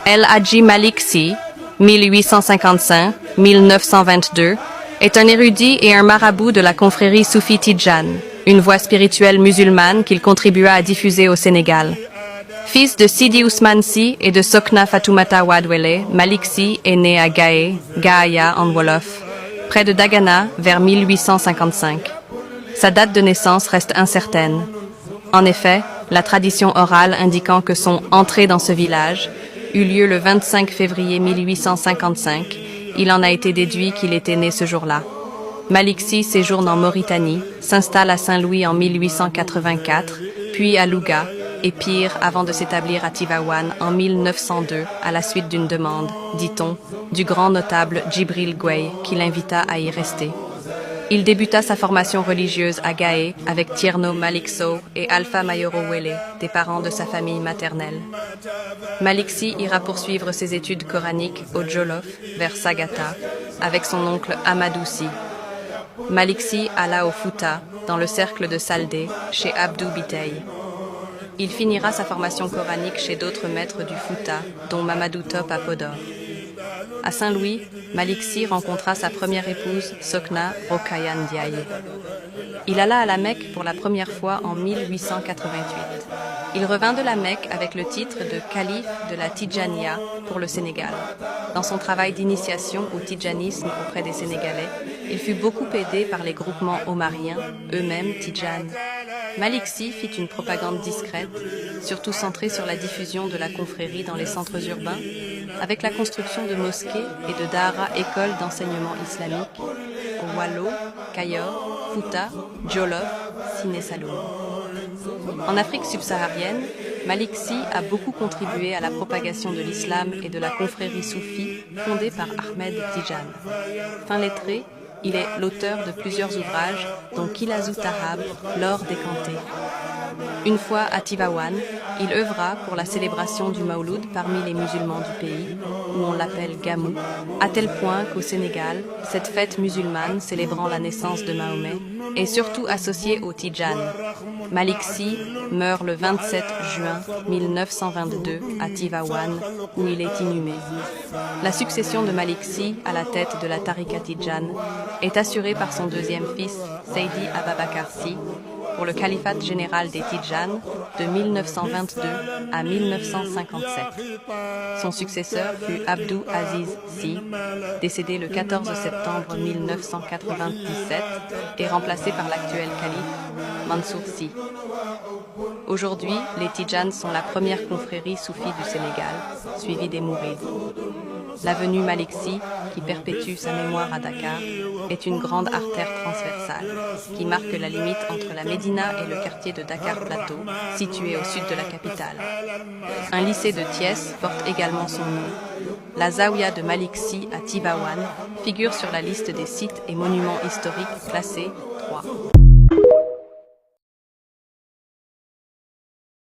El Hadji Malik Sy, 1855-1922, est un érudit et un marabout de la confrérie soufie Tidjane, une voie spirituelle musulmane qu'il contribua à diffuser au Sénégal. Fils de Sidi Ousmane Sy et de Sokna Fatoumata Wadwele, Malik Sy est né à Gaé, Gaaya en Wolof, près de Dagana vers 1855. Sa date de naissance reste incertaine. En effet, la tradition orale indiquant que son entrée dans ce village eut lieu le 25 février 1855, il en a été déduit qu'il était né ce jour-là. Malik Sy séjourne en Mauritanie, s'installe à Saint-Louis en 1884, puis à Louga, et pire avant de s'établir à Tivaouane en 1902 à la suite d'une demande, dit-on, du grand notable Djibril Gueye qui l'invita à y rester. Il débuta sa formation religieuse à Gaé avec Tierno Malik Sow et Alpha Mayoro Wele, des parents de sa famille maternelle. Malik Sy ira poursuivre ses études coraniques au Jolof, vers Sagata, avec son oncle Amadou Sy. Malik Sy alla au Fouta, dans le cercle de Saldé, chez Abdou Bitey. Il finira sa formation coranique chez d'autres maîtres du Fouta, dont Mamadou Top à Podor. À Saint-Louis, Malik Sy rencontra sa première épouse, Sokna Rokhaya Ndiaye. Il alla à la Mecque pour la première fois en 1888. Il revint de la Mecque avec le titre de calife de la Tidjaniya pour le Sénégal. Dans son travail d'initiation au tidjanisme auprès des Sénégalais, il fut beaucoup aidé par les groupements omariens, eux-mêmes tidjanes. Malik Sy fit une propagande discrète, surtout centrée sur la diffusion de la confrérie dans les centres urbains, avec la construction de mosquées et de dahara écoles d'enseignement islamique au Wallo, Kayor, Fouta, Jolof, Siné Saloum. En Afrique subsaharienne, Malik Sy a beaucoup contribué à la propagation de l'islam et de la confrérie soufie fondée par Ahmed Tidjane. Fin lettré, il est l'auteur de plusieurs ouvrages, dont Kilazou Tahab, l'or décanté. Une fois à Tivaouane, il œuvra pour la célébration du Mawlud parmi les musulmans du pays, où on l'appelle Gamou, à tel point qu'au Sénégal, cette fête musulmane célébrant la naissance de Mahomet est surtout associée au Tidjane. Malik Sy meurt le 27 juin 1922 à Tivaouane, où il est inhumé. La succession de Malik Sy à la tête de la Tariqa Tidjane est assurée par son deuxième fils, Seydi Ababakar Sy, pour le califat général des Tidjanes de 1922 à 1957. Son successeur fut Abdou Aziz Sy, décédé le 14 septembre 1997 et remplacé par l'actuel calife Mansour Sy. Aujourd'hui, les Tidjanes sont la première confrérie soufie du Sénégal, suivie des Mourides. L'avenue Malik Sy, qui perpétue sa mémoire à Dakar, est une grande artère transversale qui marque la limite entre la Médina et le quartier de Dakar Plateau, situé au sud de la capitale. Un lycée de Thiès porte également son nom. La Zaouia de Malik Sy à Tivaouane figure sur la liste des sites et monuments historiques classés 3.